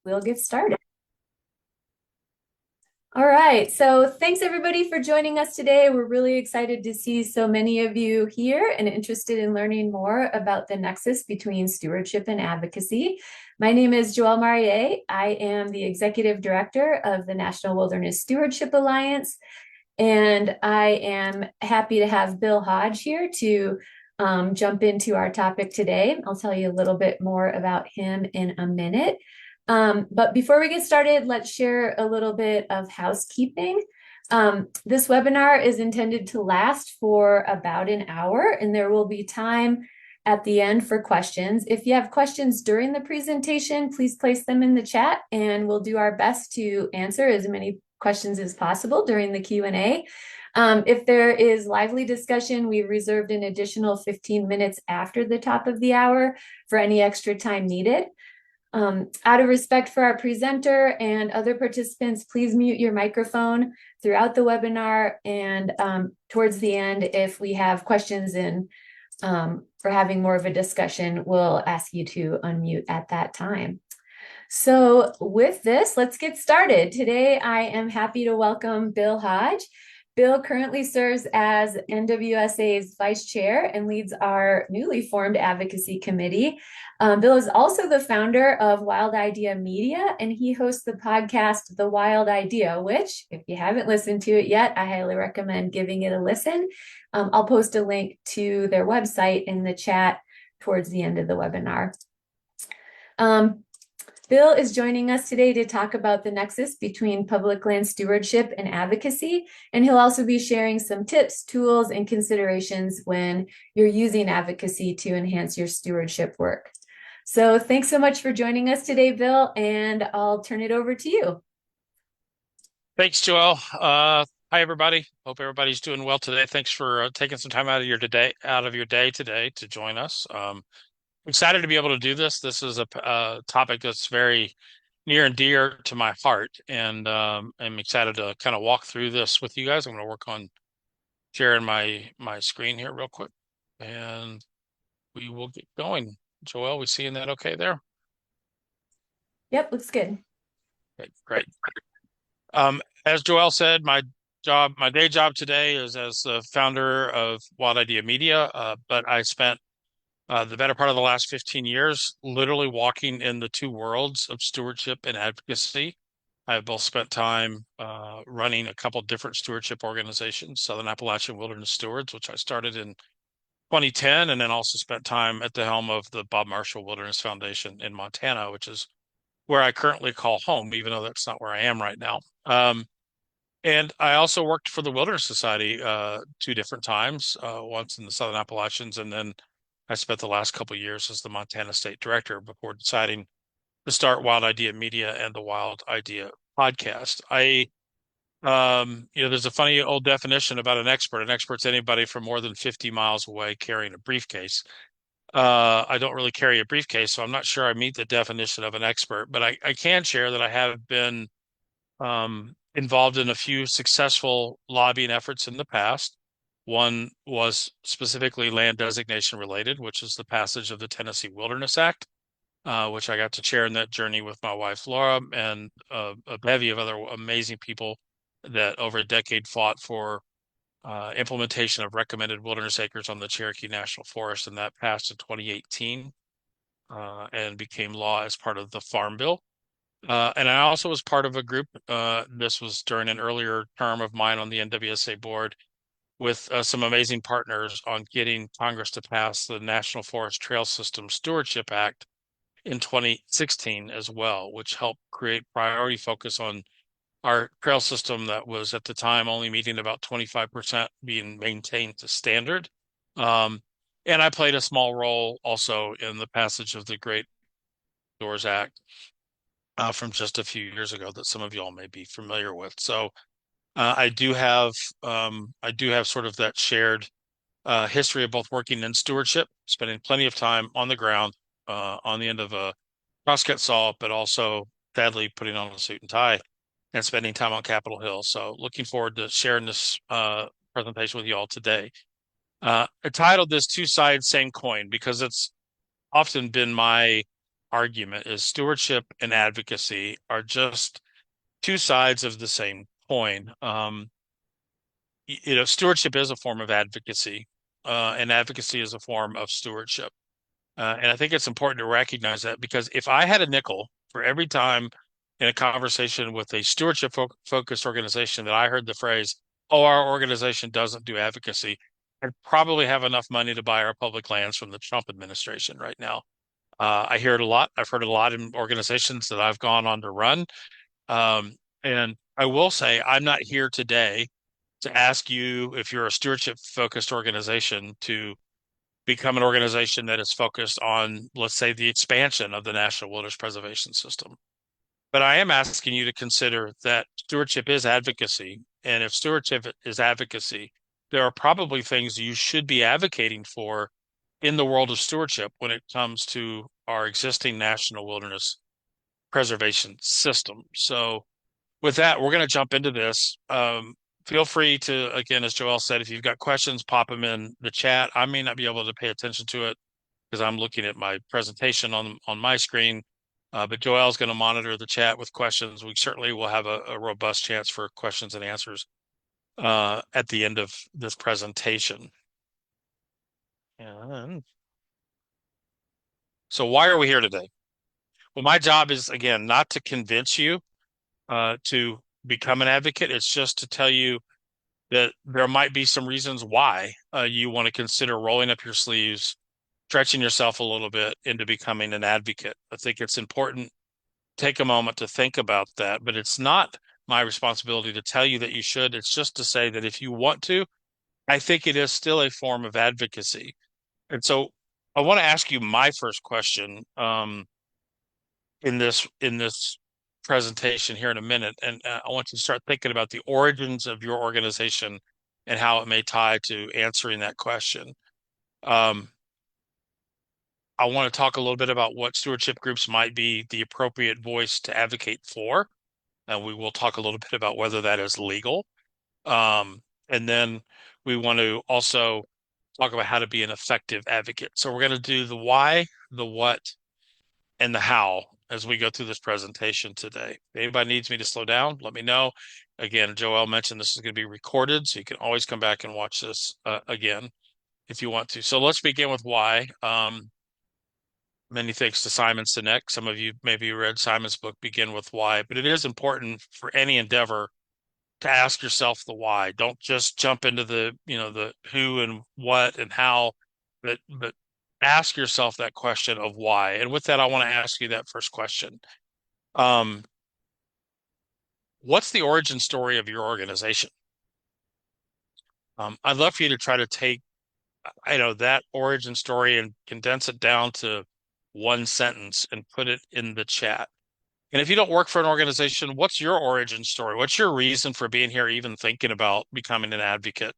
we'll get started. All right, so thanks everybody for joining us today. We're really excited to see so many of you here and interested in learning more about the nexus between stewardship and advocacy. My name is Joelle Marier. I am the Executive Director of the National Wilderness Stewardship Alliance, and I am happy to have Bill Hodge here to jump into our topic today. I'll tell you a little bit more about him in a minute. But before we get started, let's share a little bit of housekeeping. This webinar is intended to last for about an hour, and there will be time at the end for questions. If you have questions during the presentation, please place them in the chat, and we'll do our best to answer as many questions as possible during the Q&A. If there is lively discussion, we've reserved an additional 15 minutes after the top of the hour for any extra time needed. Out of respect for our presenter and other participants, please mute your microphone throughout the webinar, and towards the end, if we have questions and for having more of a discussion, we'll ask you to unmute at that time. So with this, let's get started. Today, I am happy to welcome Bill Hodge. Bill currently serves as NWSA's vice chair and leads our newly formed Advocacy Committee. Bill is also the founder of Wild Idea Media, and he hosts the podcast, The Wild Idea, which, if you haven't listened to it yet, I highly recommend giving it a listen. I'll post a link to their website in the chat towards the end of the webinar. Bill is joining us today to talk about the nexus between public land stewardship and advocacy, and he'll also be sharing some tips, tools, and considerations when you're using advocacy to enhance your stewardship work. So thanks so much for joining us today, Bill, and I'll turn it over to you. Thanks, Joelle. Hi, everybody. Hope everybody's doing well today. Thanks for taking some time out of your day today to join us. Excited to be able to do this. This is a topic that's very near and dear to my heart, and I'm excited to kind of walk through this with you guys. I'm going to work on sharing my screen here real quick, and we will get going. Joelle, we seeing that okay there? Yep, looks good. Okay, great. As Joelle said, my day job today is as the founder of Wild Idea Media, but I spent the better part of the last 15 years literally walking in the two worlds of stewardship and advocacy. I've both spent time running a couple different stewardship organizations, Southern Appalachian Wilderness Stewards, which I started in 2010, and then also spent time at the helm of the Bob Marshall Wilderness Foundation in Montana, which is where I currently call home, even though that's not where I am right now. And I also worked for the Wilderness Society two different times, once in the Southern Appalachians, and then I spent the last couple of years as the Montana State Director before deciding to start Wild Idea Media and the Wild Idea podcast. There's a funny old definition about an expert. An expert's anybody from more than 50 miles away carrying a briefcase. I don't really carry a briefcase, so I'm not sure I meet the definition of an expert, but I can share that I have been involved in a few successful lobbying efforts in the past. One was specifically land designation related, which is the passage of the Tennessee Wilderness Act, which I got to share in that journey with my wife, Laura, and a bevy of other amazing people that over a decade fought for implementation of recommended wilderness acres on the Cherokee National Forest, and that passed in 2018 and became law as part of the Farm Bill. And I also was part of a group, this was during an earlier term of mine on the NWSA board, with some amazing partners on getting Congress to pass the National Forest Trail System Stewardship Act in 2016 as well, which helped create priority focus on our trail system that was at the time only meeting about 25% being maintained to standard. And I played a small role also in the passage of the Great Outdoors Act from just a few years ago that some of y'all may be familiar with. So I do have sort of that shared history of both working in stewardship, spending plenty of time on the ground, on the end of a crosscut saw, but also sadly putting on a suit and tie and spending time on Capitol Hill. So looking forward to sharing this presentation with you all today. I titled this Two Sides, Same Coin, because it's often been my argument is stewardship and advocacy are just two sides of the same coin. Stewardship is a form of advocacy, and advocacy is a form of stewardship. And I think it's important to recognize that, because if I had a nickel for every time in a conversation with a stewardship focused organization that I heard the phrase, "Oh, our organization doesn't do advocacy," I'd probably have enough money to buy our public lands from the Trump administration right now. I hear it a lot. I've heard it a lot in organizations that I've gone on to run. And I will say, I'm not here today to ask you, if you're a stewardship focused organization, to become an organization that is focused on, let's say, the expansion of the National Wilderness Preservation System. But I am asking you to consider that stewardship is advocacy. And if stewardship is advocacy, there are probably things you should be advocating for in the world of stewardship when it comes to our existing National Wilderness Preservation System. So with that, we're going to jump into this. Feel free to, again, as Joelle said, if you've got questions, pop them in the chat. I may not be able to pay attention to it because I'm looking at my presentation on my screen, but Joelle's going to monitor the chat with questions. We certainly will have a robust chance for questions and answers at the end of this presentation. And so why are we here today? Well, my job is, again, not to convince you to become an advocate. It's just to tell you that there might be some reasons why you want to consider rolling up your sleeves, stretching yourself a little bit into becoming an advocate. I think it's important to take a moment to think about that, but it's not my responsibility to tell you that you should. It's just to say that if you want to, I think it is still a form of advocacy. And so I want to ask you my first question in this presentation here in a minute, and I want you to start thinking about the origins of your organization and how it may tie to answering that question. I want to talk a little bit about what stewardship groups might be the appropriate voice to advocate for, and we will talk a little bit about whether that is legal. And then we want to also talk about how to be an effective advocate. So we're going to do the why, the what, and the how as we go through this presentation today. If anybody needs me to slow down, let me know. Again, Joelle mentioned this is going to be recorded, so you can always come back and watch this again if you want to. So let's begin with why. Many thanks to Simon Sinek. Some of you maybe read Simon's book, Begin with Why, but it is important for any endeavor to ask yourself the why. Don't just jump into the who and what and how, but ask yourself that question of why. And with that, I want to ask you that first question. What's the origin story of your organization? I'd love for you to try to take, that origin story and condense it down to one sentence and put it in the chat. And if you don't work for an organization, what's your origin story? What's your reason for being here, even thinking about becoming an advocate?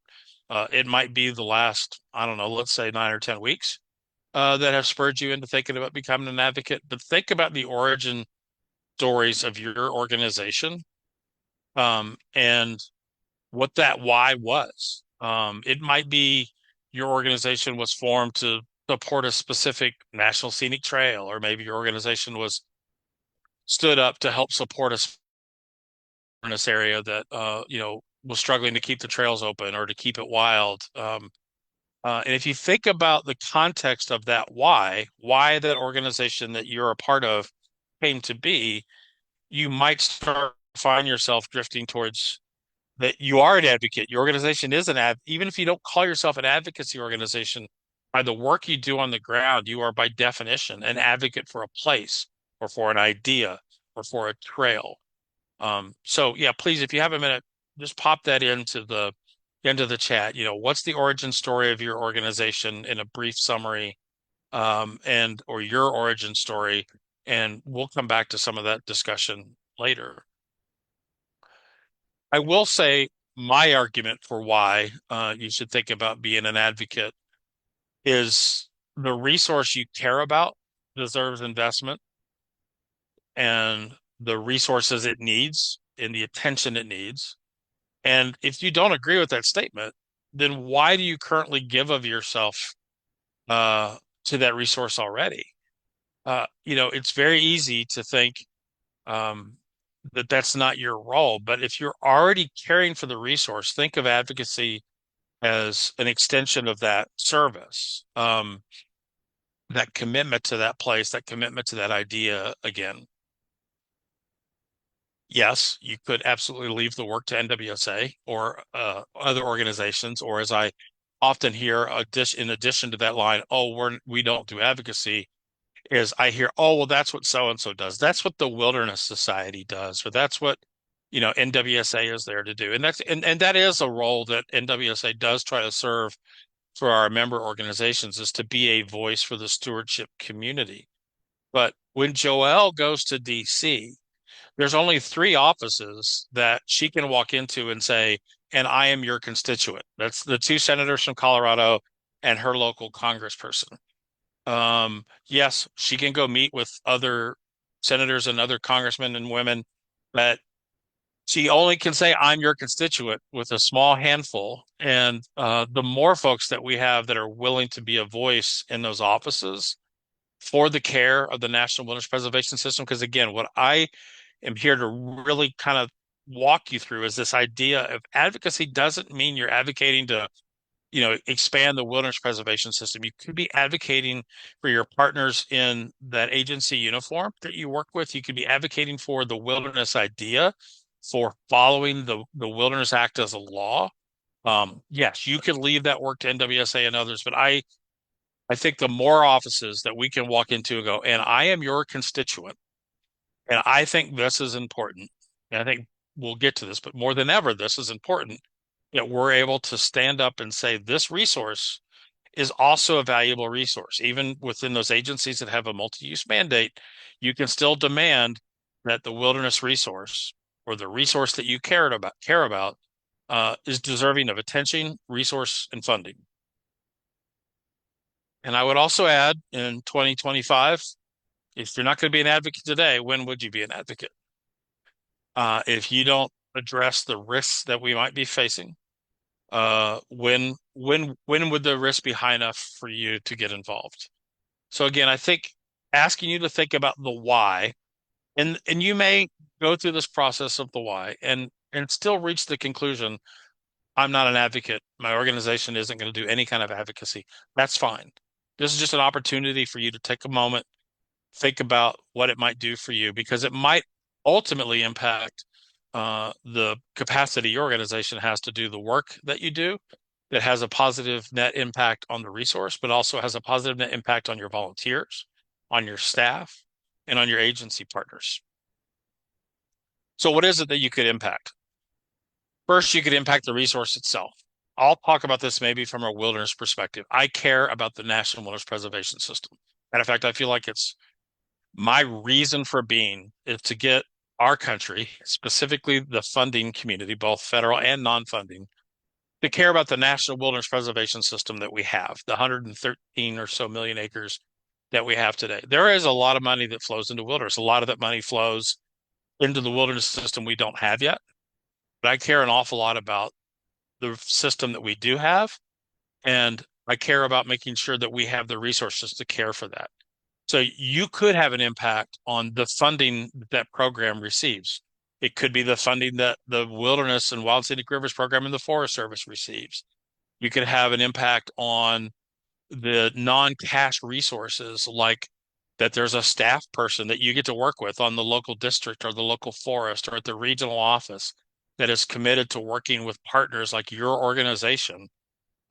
It might be the last, I don't know, let's say 9 or 10 weeks that have spurred you into thinking about becoming an advocate. But think about the origin stories of your organization and what that why was. It might be your organization was formed to support a specific national scenic trail, or maybe your organization was stood up to help support us in this area that was struggling to keep the trails open or to keep it wild. And if you think about the context of that why that organization that you're a part of came to be, you might start to find yourself drifting towards that you are an advocate. Your organization is even if you don't call yourself an advocacy organization, by the work you do on the ground, you are by definition an advocate for a place or for an idea or for a trail. So yeah, please, if you have a minute, just pop that into the chat. What's the origin story of your organization in a brief summary, or your origin story, and we'll come back to some of that discussion later. I will say my argument for why you should think about being an advocate is the resource you care about deserves investment, and the resources it needs and the attention it needs. And if you don't agree with that statement, then why do you currently give of yourself to that resource already? it's very easy to think um, that that's not your role. But if you're already caring for the resource, think of advocacy as an extension of that service, that commitment to that place, that commitment to that idea again. Yes, you could absolutely leave the work to NWSA or other organizations, or as I often hear, in addition to that line, oh, we don't do advocacy, is I hear, oh, well, that's what so and so does. That's what the Wilderness Society does, or that's what, NWSA is there to do. And that is a role that NWSA does try to serve for our member organizations, is to be a voice for the stewardship community. But when Joelle goes to DC, there's only three offices that she can walk into and say, and I am your constituent. That's the two senators from Colorado and her local congressperson. Yes, she can go meet with other senators and other congressmen and women, but she only can say, I'm your constituent with a small handful. And the more folks that we have that are willing to be a voice in those offices for the care of the National Wilderness Preservation System, because again, what I am here to really kind of walk you through is this idea of advocacy doesn't mean you're advocating to expand the wilderness preservation system. You could be advocating for your partners in that agency uniform that you work with. You could be advocating for the wilderness idea, for following the Wilderness Act as a law. Yes, you could leave that work to NWSA and others, but I think the more offices that we can walk into and go, and I am your constituent, and I think this is important. And I think we'll get to this, but more than ever, this is important that we're able to stand up and say this resource is also a valuable resource. Even within those agencies that have a multi-use mandate, you can still demand that the wilderness resource, or the resource that you care about, is deserving of attention, resource, and funding. And I would also add, in 2025, if you're not going to be an advocate today, when would you be an advocate? If you don't address the risks that we might be facing, when would the risk be high enough for you to get involved? So again, I think asking you to think about the why, and you may go through this process of the why and still reach the conclusion, I'm not an advocate. My organization isn't going to do any kind of advocacy. That's fine. This is just an opportunity for you to take a moment, think about what it might do for you, because it might ultimately impact the capacity your organization has to do the work that you do, that has a positive net impact on the resource, but also has a positive net impact on your volunteers, on your staff, and on your agency partners. So what is it that you could impact? First, you could impact the resource itself. I'll talk about this maybe from a wilderness perspective. I care about the National Wilderness Preservation System. Matter of fact, I feel like it's my reason for being is to get our country, specifically the funding community, both federal and non-funding, to care about the National Wilderness Preservation System that we have, the 113 or so million acres that we have today. There is a lot of money that flows into wilderness. A lot of that money flows into the wilderness system we don't have yet. But I care an awful lot about the system that we do have, and I care about making sure that we have the resources to care for that. So you could have an impact on the funding that program receives. It could be the funding that the Wilderness and Wild Scenic Rivers program and the Forest Service receives. You could have an impact on the non-cash resources, like that there's a staff person that you get to work with on the local district or the local forest or at the regional office that is committed to working with partners like your organization.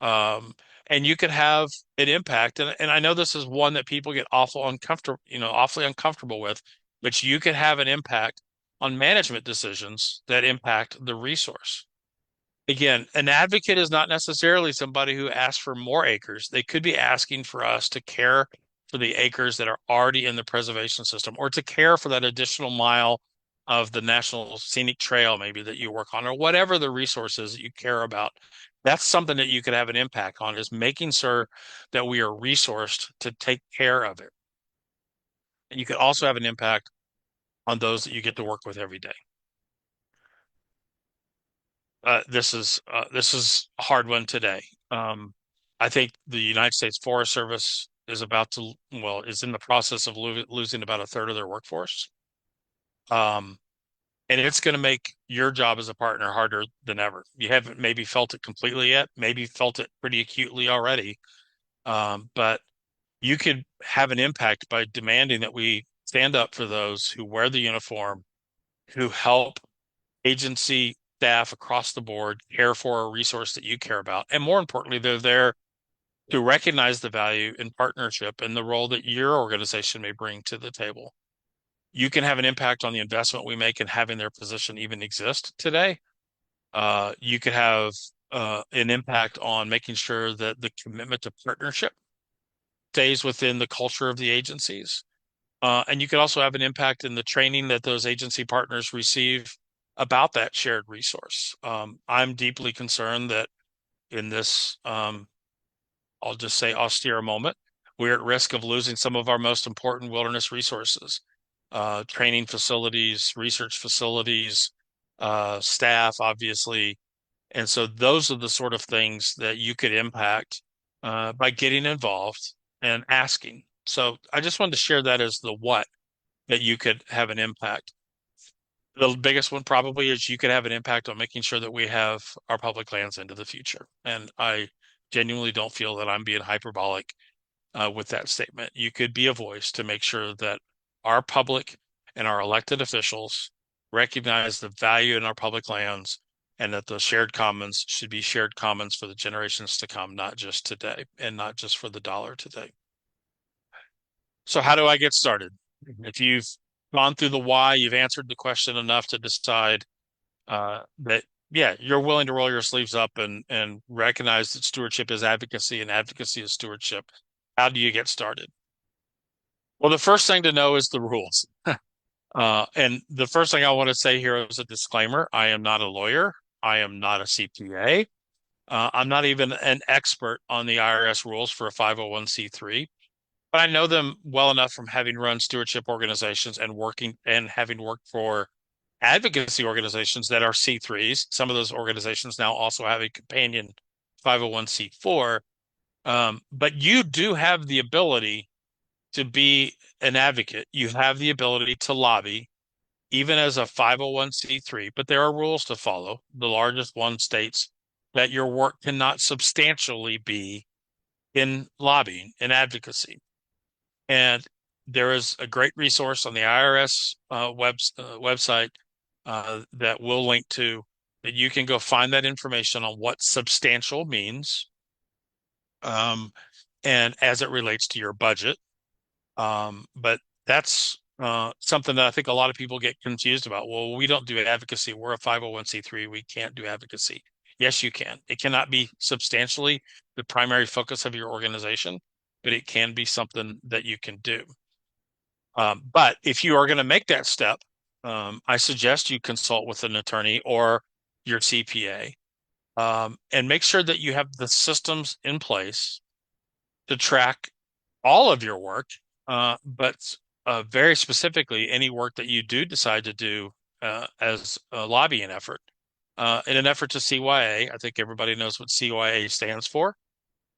Um, and you could have an impact. And I know this is one that people get awfully uncomfortable with, but you could have an impact on management decisions that impact the resource. Again, an advocate is not necessarily somebody who asks for more acres. They could be asking for us to care for the acres that are already in the preservation system, or to care for that additional mile of the National Scenic Trail, maybe that you work on, or whatever the resources that you care about. That's something that you could have an impact on, is making sure that we are resourced to take care of it. And you could also have an impact on those that you get to work with every day. This is a hard one today. I think the United States Forest Service is about to, well, is in the process of losing about a third of their workforce. Um, and it's going to make your job as a partner harder than ever. You haven't maybe felt it completely yet, maybe felt it pretty acutely already. But you could have an impact by demanding that we stand up for those who wear the uniform, who help agency staff across the board care for a resource that you care about. And more importantly, they're there to recognize the value in partnership and the role that your organization may bring to the table. You can have an impact on the investment we make in having their position even exist today. You could have an impact on making sure that the commitment to partnership stays within the culture of the agencies. And you could also have an impact in the training that those agency partners receive about that shared resource. I'm deeply concerned that in this, I'll just say austere moment, we're at risk of losing some of our most important wilderness resources, training facilities, research facilities, staff, obviously. And so those are the sort of things that you could impact by getting involved and asking. So I just wanted to share that as the what that you could have an impact. The biggest one probably is you could have an impact on making sure that we have our public lands into the future. And I genuinely don't feel that I'm being hyperbolic with that statement. You could be a voice to make sure that our public and our elected officials recognize the value in our public lands and that the shared commons should be shared commons for the generations to come, not just today and not just for the dollar today. So how do I get started? If you've gone through the why, you've answered the question enough to decide that, yeah, you're willing to roll your sleeves up and recognize that stewardship is advocacy and advocacy is stewardship. How do you get started? Well, the first thing to know is the rules. And the first thing I want to say here is a disclaimer. I am not a lawyer. I am not a CPA. I'm not even an expert on the IRS rules for a 501c3, but I know them well enough from having run stewardship organizations and working and having worked for advocacy organizations that are C3s. Some of those organizations now also have a companion 501c4. But you do have the ability to be an advocate. You have the ability to lobby, even as a 501c3, but there are rules to follow. The largest one states that your work cannot substantially be in lobbying and advocacy. And there is a great resource on the IRS website that we'll link to that you can go find that information on what substantial means and as it relates to your budget. But that's something that I think a lot of people get confused about. Well, we don't do advocacy. We're a 501c3. We can't do advocacy. Yes, you can. It cannot be substantially the primary focus of your organization, but it can be something that you can do. But if you are going to make that step, I suggest you consult with an attorney or your CPA and make sure that you have the systems in place to track all of your work, but very specifically any work that you do decide to do as a lobbying effort. In an effort to CYA, I think everybody knows what CYA stands for.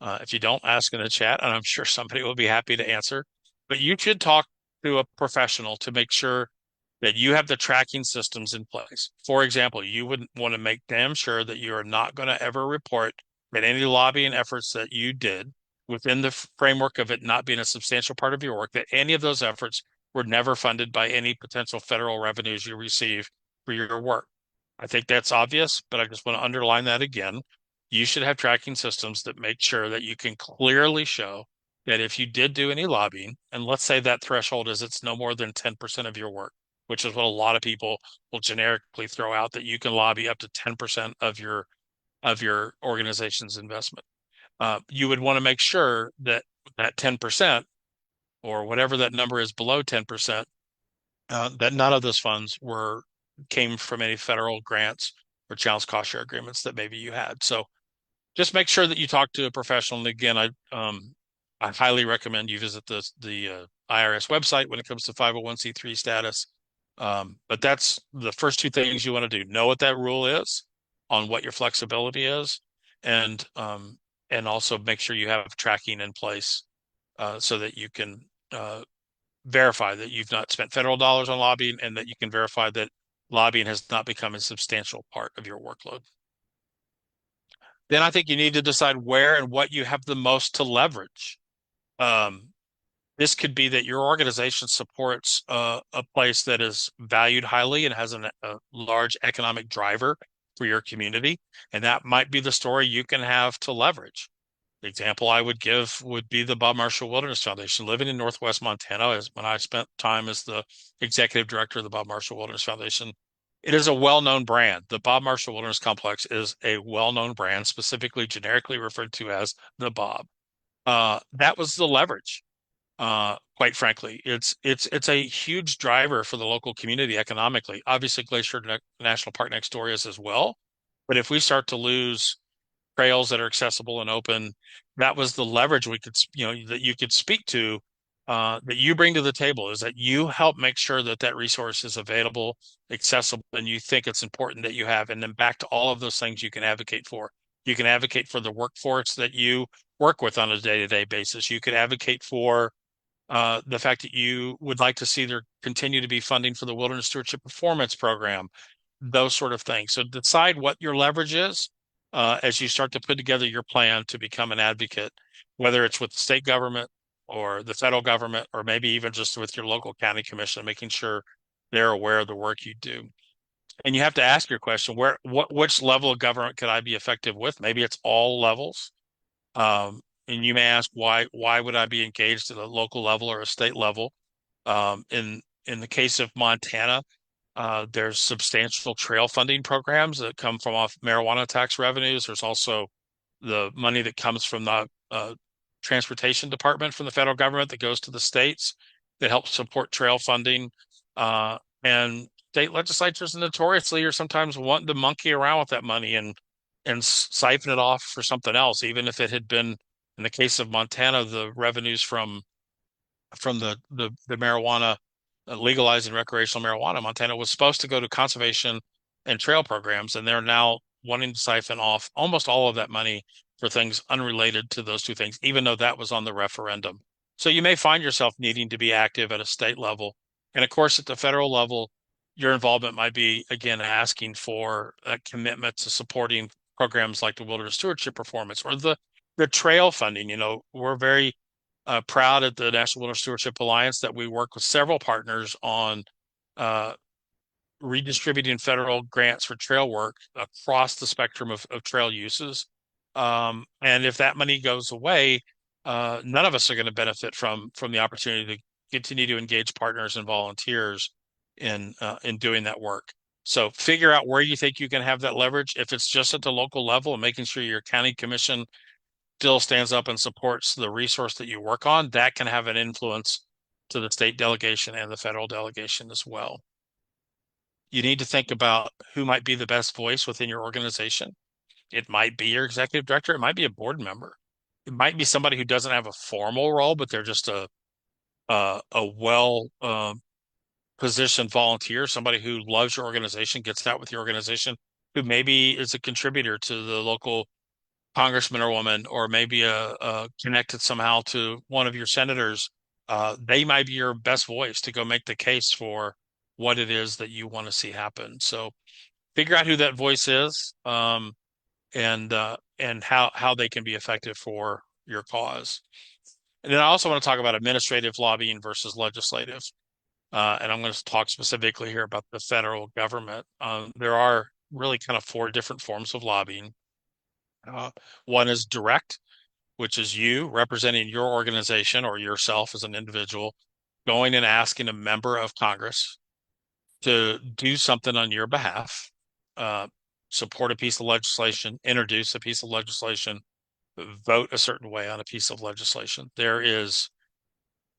If you don't, ask in the chat, and I'm sure somebody will be happy to answer. But you should talk to a professional to make sure that you have the tracking systems in place. For example, you would want to make damn sure that you are not going to ever report that any lobbying efforts that you did within the framework of it not being a substantial part of your work, that any of those efforts were never funded by any potential federal revenues you receive for your work. I think that's obvious, but I just want to underline that again. You should have tracking systems that make sure that you can clearly show that if you did do any lobbying, and let's say that threshold is it's no more than 10% of your work, which is what a lot of people will generically throw out, that you can lobby up to 10% of your organization's investment. You would want to make sure that that 10% or whatever that number is below 10%, that none of those funds came from any federal grants or challenge cost share agreements that maybe you had. So just make sure that you talk to a professional. And again, I highly recommend you visit the IRS website when it comes to 501c3 status. But that's the first two things you want to do. Know what that rule is, on what your flexibility is, and also make sure you have tracking in place so that you can verify that you've not spent federal dollars on lobbying and that you can verify that lobbying has not become a substantial part of your workload. Then I think you need to decide where and what you have the most to leverage. Um, this could be that your organization supports a place that is valued highly and has a large economic driver for your community, and that might be the story you can have to leverage. The example I would give would be the Bob Marshall Wilderness Foundation. Living in Northwest Montana, is when I spent time as the executive director of the Bob Marshall Wilderness Foundation. It is a well-known brand. The Bob Marshall Wilderness Complex is a well-known brand, specifically generically referred to as the Bob. That was the leverage. Quite frankly, it's a huge driver for the local community economically. Obviously, National Park next door is as well. But if we start to lose trails that are accessible and open, that was the leverage we could, that you could speak to, that you bring to the table, is that you help make sure that that resource is available, accessible, and you think it's important that you have. And then back to all of those things you can advocate for. You can advocate for the workforce that you work with on a day-to-day basis. You could advocate for the fact that you would like to see there continue to be funding for the Wilderness Stewardship Performance Program, those sort of things. So decide what your leverage is as you start to put together your plan to become an advocate, whether it's with the state government or the federal government, or maybe even just with your local county commission, making sure they're aware of the work you do. And you have to ask your question, which level of government could I be effective with? Maybe it's all levels. And you may ask, why would I be engaged at a local level or a state level? In the case of Montana, there's substantial trail funding programs that come from off marijuana tax revenues. There's also the money that comes from the transportation department from the federal government that goes to the states that helps support trail funding. And state legislatures notoriously are sometimes wanting to monkey around with that money and siphon it off for something else, even if it had been, in the case of Montana, the revenues from the marijuana, legalizing recreational marijuana. Montana was supposed to go to conservation and trail programs, and they're now wanting to siphon off almost all of that money for things unrelated to those two things, even though that was on the referendum. So you may find yourself needing to be active at a state level. And of course, at the federal level, your involvement might be, again, asking for a commitment to supporting programs like the Wilderness Stewardship Performance or the trail funding. We're very proud at the National Wilderness Stewardship Alliance that we work with several partners on redistributing federal grants for trail work across the spectrum of trail uses. And if that money goes away, none of us are going to benefit from the opportunity to continue to engage partners and volunteers in doing that work. So figure out where you think you can have that leverage. If it's just at the local level and making sure your county commission still stands up and supports the resource that you work on, that can have an influence to the state delegation and the federal delegation as well. You need to think about who might be the best voice within your organization. It might be your executive director. It might be a board member. It might be somebody who doesn't have a formal role, but they're just a well positioned volunteer, somebody who loves your organization, gets out with your organization, who maybe is a contributor to the local congressman or woman, or maybe connected somehow to one of your senators. They might be your best voice to go make the case for what it is that you want to see happen. So figure out who that voice is, and how they can be effective for your cause. And then I also want to talk about administrative lobbying versus legislative. And I'm going to talk specifically here about the federal government. There are really kind of four different forms of lobbying. One is direct, which is you representing your organization or yourself as an individual, going and asking a member of Congress to do something on your behalf, support a piece of legislation, introduce a piece of legislation, vote a certain way on a piece of legislation. There is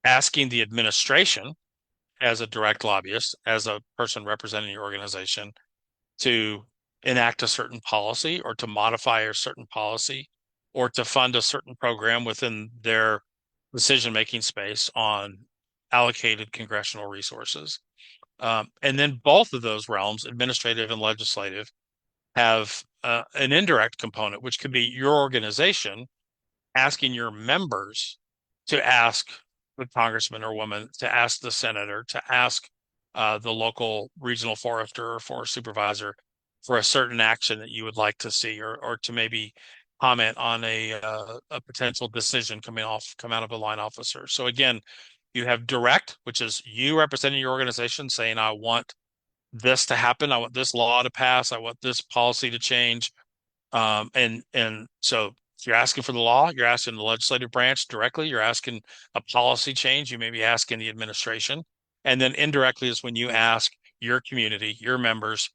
asking the administration as a direct lobbyist, as a person representing your organization, to enact a certain policy or to modify a certain policy or to fund a certain program within their decision-making space on allocated congressional resources. And then both of those realms, administrative and legislative, have an indirect component, which could be your organization asking your members to ask the congressman or woman, to ask the senator, to ask the local regional forester or forest supervisor for a certain action that you would like to see, or to maybe comment on a potential decision come out of a line officer. So again, you have direct, which is you representing your organization saying, I want this to happen, I want this law to pass, I want this policy to change. And so you're asking for the law, you're asking the legislative branch directly, you're asking a policy change, you may be asking the administration. And then indirectly is when you ask your community, your members,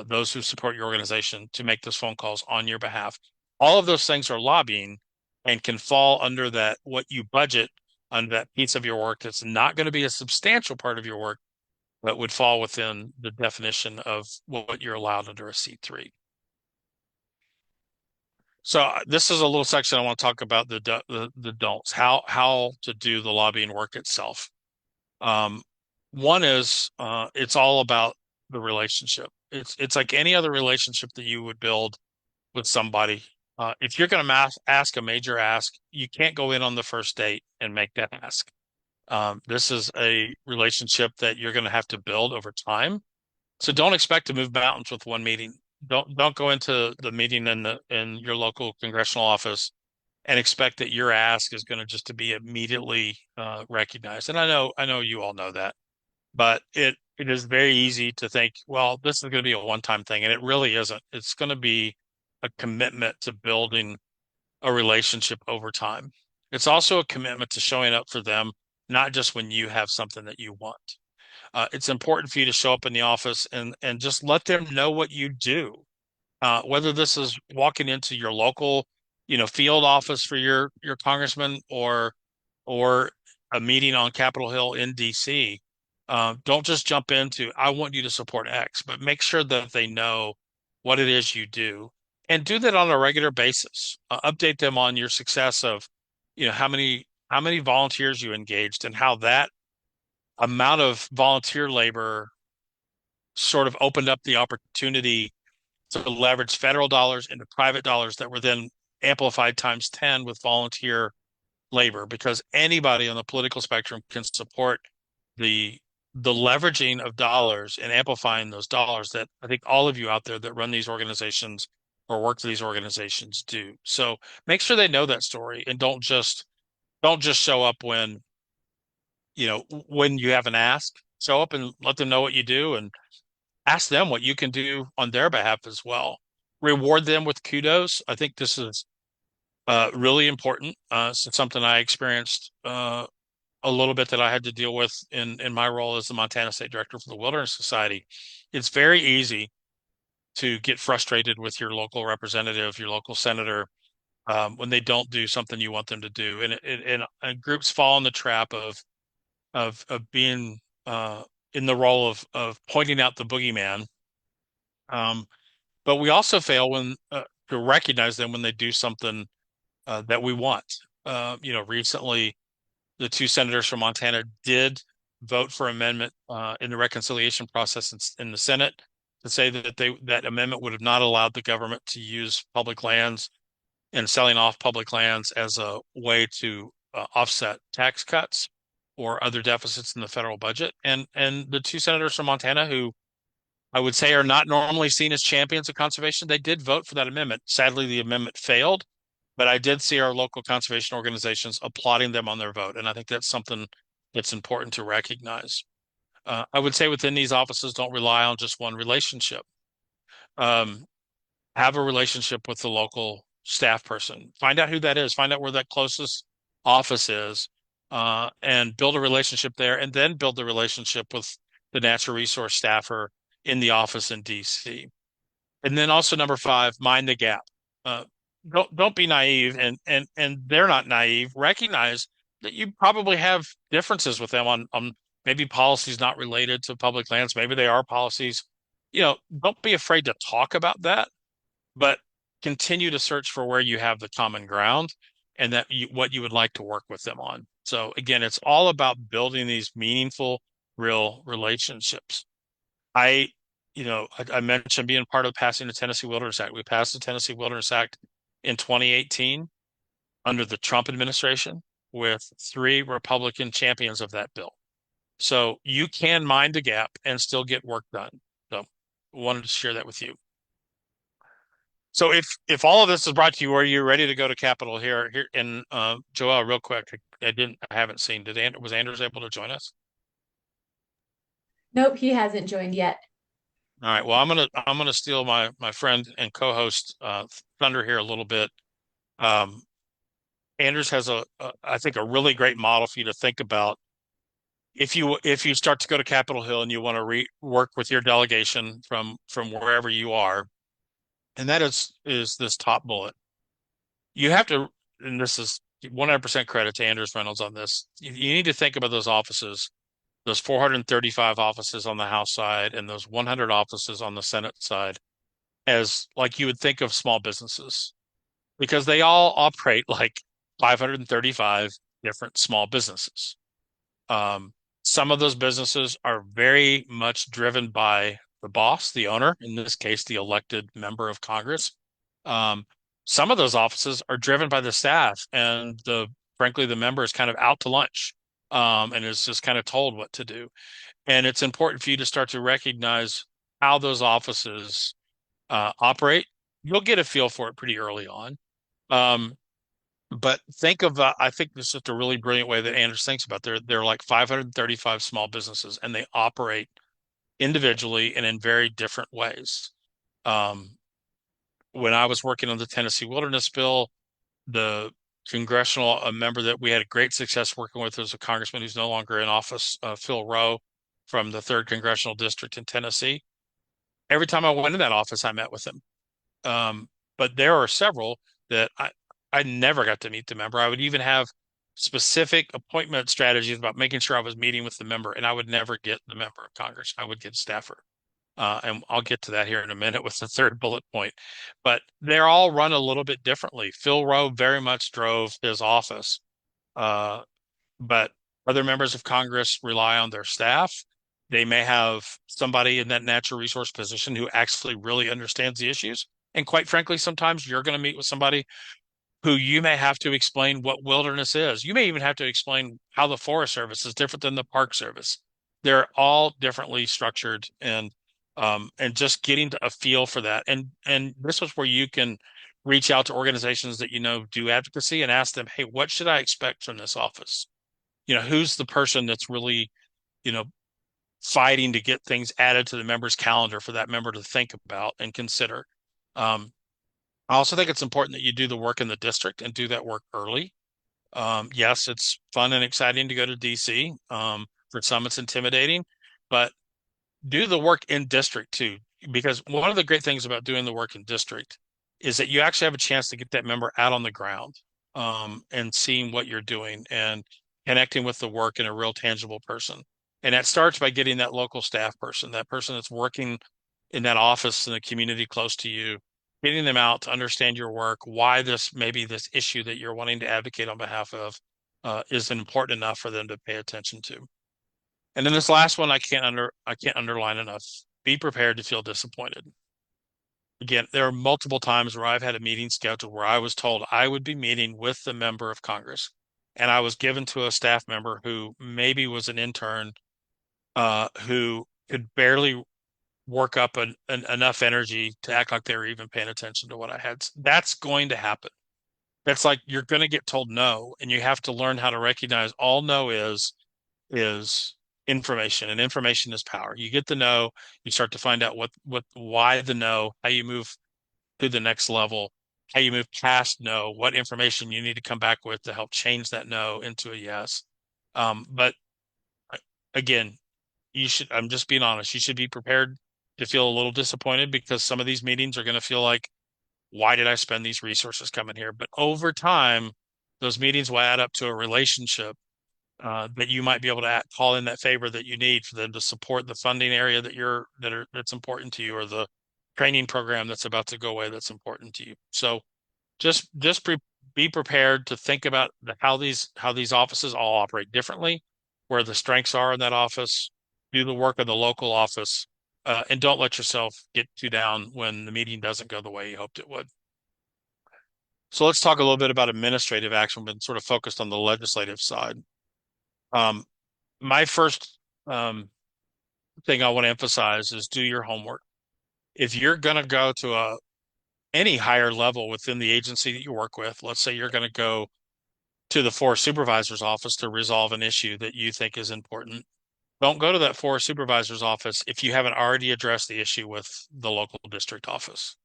those who support your organization to make those phone calls on your behalf. All of those things are lobbying and can fall under that, what you budget under that piece of your work that's not going to be a substantial part of your work, but would fall within the definition of what you're allowed under a C3. So this is a little section I want to talk about the don'ts, how to do the lobbying work itself. Um, One is it's all about the relationship. It's like any other relationship that you would build with somebody. If you're going to ask a major ask, you can't go in on the first date and make that ask. This is a relationship that you're going to have to build over time. So don't expect to move mountains with one meeting. Don't go into the meeting in your local congressional office and expect that your ask is going to just to be immediately recognized. And I know you all know that, but it is very easy to think, well, this is going to be a one-time thing, and it really isn't. It's going to be a commitment to building a relationship over time. It's also a commitment to showing up for them, not just when you have something that you want. It's important for you to show up in the office and just let them know what you do. Whether this is walking into your local, field office for your congressman, or a meeting on Capitol Hill in DC. Don't just jump into, I want you to support X, but make sure that they know what it is you do, and do that on a regular basis. Update them on your success of, how many volunteers you engaged, and how that amount of volunteer labor sort of opened up the opportunity to leverage federal dollars into private dollars that were then amplified times 10 with volunteer labor, because anybody on the political spectrum can support the leveraging of dollars and amplifying those dollars that I think all of you out there that run these organizations or work for these organizations do. So make sure they know that story, and don't just show up when you have an ask. Show up and let them know what you do, and ask them what you can do on their behalf as well. Reward them with kudos. I think this is really important. It's something I experienced a little bit that I had to deal with in my role as the Montana State Director for the Wilderness Society. It's very easy to get frustrated with your local representative, your local senator, when they don't do something you want them to do, and groups fall in the trap of being in the role of pointing out the boogeyman. But we also fail to recognize them when they do something that we want. Recently, the two senators from Montana did vote for amendment in the reconciliation process in the Senate, to say that that amendment would have not allowed the government to use public lands and selling off public lands as a way to offset tax cuts or other deficits in the federal budget. And the two senators from Montana, who I would say are not normally seen as champions of conservation, they did vote for that amendment. Sadly, the amendment failed, but I did see our local conservation organizations applauding them on their vote. And I think that's something that's important to recognize. I would say within these offices, don't rely on just one relationship. Have a relationship with the local staff person. Find out who that is. Find out where that closest office is, and build a relationship there, and then build the relationship with the natural resource staffer in the office in DC. And then also number 5, mind the gap. Don't be naive, and they're not naive. Recognize that you probably have differences with them on maybe policies not related to public lands. Maybe they are policies. Don't be afraid to talk about that, but continue to search for where you have the common ground, and what you would like to work with them on. So again, it's all about building these meaningful, real relationships. I mentioned being part of passing the Tennessee Wilderness Act. We passed the Tennessee Wilderness Act in 2018 under the Trump administration. with 3 Republican champions of that bill. So you can mind the gap and still get work done. So wanted to share that with you. So if all of this is brought to you, are you ready to go to Capitol here in Joel, real quick? I haven't seen. Was Anders able to join us? Nope, he hasn't joined yet. All right. Well, I'm gonna steal my friend and co-host thunder here a little bit. Um, Anders has I think a really great model for you to think about if you start to go to Capitol Hill and you want to work with your delegation from wherever you are, and that is this top bullet. You have to, and this is 100% credit to Anders Reynolds on this. You need to think about those offices, those 435 offices on the House side and those 100 offices on the Senate side, as like you would think of small businesses, because they all operate like 535 different small businesses. Um, some of those businesses are very much driven by the boss, the owner, in this case, the elected member of Congress. Um, some of those offices are driven by the staff, and frankly, the member is kind of out to lunch, and is just kind of told what to do. And it's important for you to start to recognize how those offices operate. You'll get a feel for it pretty early on. Um, but think of, I think this is just a really brilliant way that Anders thinks about. They're like 535 small businesses, and they operate individually and in very different ways. Um, when I was working on the Tennessee Wilderness Bill, the congressional member that we had great success working with was a congressman who's no longer in office, Phil Rowe, from the 3rd Congressional District in Tennessee. Every time I went in that office, I met with him. But there are several that I never got to meet the member. I would even have specific appointment strategies about making sure I was meeting with the member, and I would never get the member of Congress. I would get a staffer. And I'll get to that here in a minute with the 3rd bullet point. But they're all run a little bit differently. Phil Rowe very much drove his office, uh, but other members of Congress rely on their staff. They may have somebody in that natural resource position who actually really understands the issues. And quite frankly, sometimes you're going to meet with somebody who you may have to explain what wilderness is. You may even have to explain how the Forest Service is different than the Park Service. They're all differently structured, and just getting a feel for that. And this is where you can reach out to organizations that you know do advocacy and ask them, hey, what should I expect from this office? Who's the person that's really, you know, fighting to get things added to the member's calendar for that member to think about and consider. Um, I also think it's important that you do the work in the district and do that work early. Yes, it's fun and exciting to go to DC. For some, it's intimidating, but do the work in district too, because one of the great things about doing the work in district is that you actually have a chance to get that member out on the ground, and seeing what you're doing and connecting with the work in a real tangible person. And that starts by getting that local staff person, that person that's working in that office in the community close to you, getting them out to understand your work, why maybe this issue that you're wanting to advocate on behalf of is important enough for them to pay attention to. And then this last one I can't underline enough. Be prepared to feel disappointed. Again, there are multiple times where I've had a meeting scheduled where I was told I would be meeting with the member of Congress, and I was given to a staff member who maybe was an intern, who could barely work up enough energy to act like they were even paying attention to what I had. That's going to happen. That's like you're going to get told no, and you have to learn how to recognize all no is information, and information is power. You get the no, you start to find out why the no, how you move to the next level, how you move past no, what information you need to come back with to help change that no into a yes. But again, I'm just being honest, you should be prepared to feel a little disappointed, because some of these meetings are going to feel like, why did I spend these resources coming here? But over time, those meetings will add up to a relationship, that you might be able to call in that favor that you need for them to support the funding area that's important to you, or the training program that's about to go away that's important to you. So be prepared to think about how these offices all operate differently, where the strengths are in that office, do the work of the local office, and don't let yourself get too down when the meeting doesn't go the way you hoped it would. So let's talk a little bit about administrative action, but sort of focused on the legislative side. Um, my first thing I want to emphasize is do your homework. If you're going to go to any higher level within the agency that you work with, let's say you're going to go to the forest supervisor's office to resolve an issue that you think is important, don't go to that forest supervisor's office if you haven't already addressed the issue with the local district office.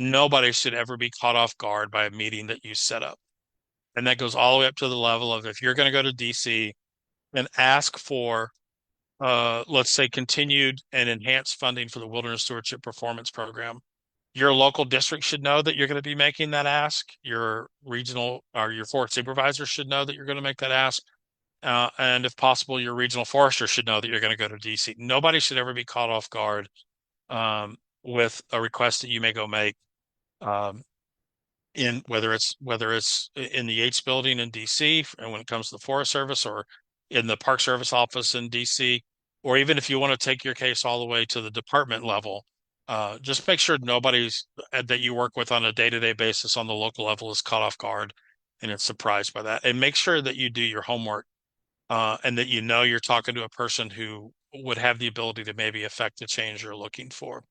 Nobody should ever be caught off guard by a meeting that you set up. And that goes all the way up to the level of if you're going to go to DC and ask for, let's say, continued and enhanced funding for the Wilderness Stewardship Performance Program, your local district should know that you're going to be making that ask. Your regional or your forest supervisor should know that you're going to make that ask. And if possible, your regional forester should know that you're going to go to DC. Nobody should ever be caught off guard with a request that you may go make um, in whether it's in the Yates building in DC, and when it comes to the Forest Service, or in the Park Service office in DC, or even if you want to take your case all the way to the department level, just make sure nobody's that you work with on a day-to-day basis on the local level is caught off guard and it's surprised by that. And make sure that you do your homework and that you know you're talking to a person who would have the ability to maybe affect the change you're looking for.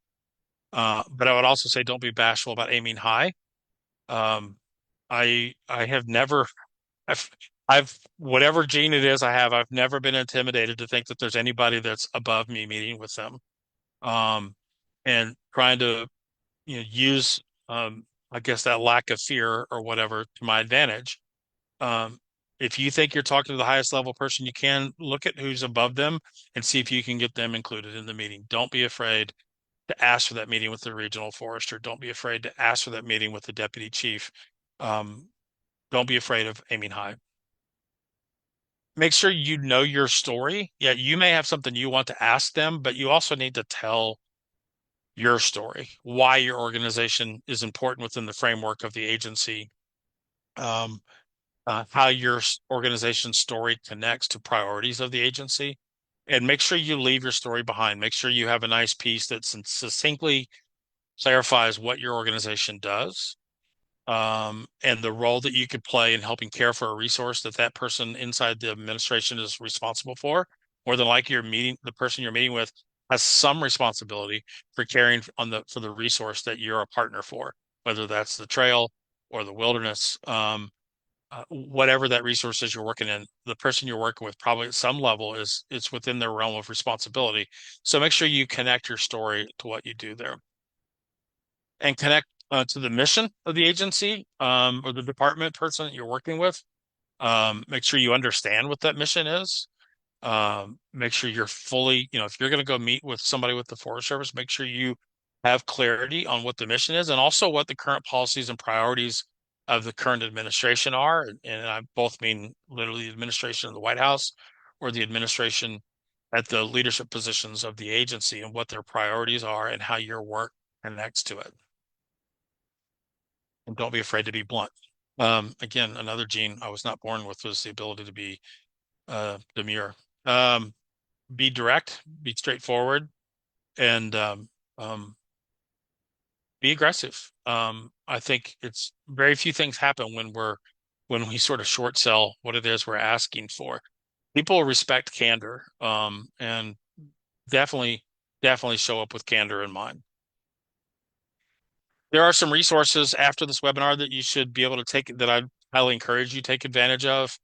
But I would also say don't be bashful about aiming high. Um, I have never I've I've whatever gene it is I have, I've never been intimidated to think that there's anybody that's above me meeting with them. Um, and trying to use I guess that lack of fear or whatever to my advantage. Um, if you think you're talking to the highest level person, you can look at who's above them and see if you can get them included in the meeting. Don't be afraid to ask for that meeting with the regional forester. Don't be afraid to ask for that meeting with the deputy chief. Um, don't be afraid of aiming high. Make sure you know your story. Yeah, you may have something you want to ask them, but you also need to tell your story, why your organization is important within the framework of the agency, um, how your organization's story connects to priorities of the agency, and make sure you leave your story behind. Make sure you have a nice piece that succinctly clarifies what your organization does, and the role that you could play in helping care for a resource that that person inside the administration is responsible for. More than likely, the person you're meeting with has some responsibility for caring for the resource that you're a partner for, whether that's the trail or the wilderness. Whatever that resource is you're working in, the person you're working with probably at some level is it's within their realm of responsibility. So make sure you connect your story to what you do there and connect to the mission of the agency or the department person that you're working with. Make sure you understand what that mission is. Make sure you're fully, if you're going to go meet with somebody with the Forest Service, make sure you have clarity on what the mission is and also what the current policies and priorities of the current administration are. And I both mean literally the administration of the White House or the administration at the leadership positions of the agency and what their priorities are and how your work connects to it. And don't be afraid to be blunt. Again, another gene I was not born with was the ability to be demure. Be direct, be straightforward, and be aggressive. I think it's very few things happen when we sort of short sell what it is we're asking for. People respect candor, and definitely, definitely show up with candor in mind. There are some resources after this webinar that you should be able to take that I highly encourage you to take advantage of.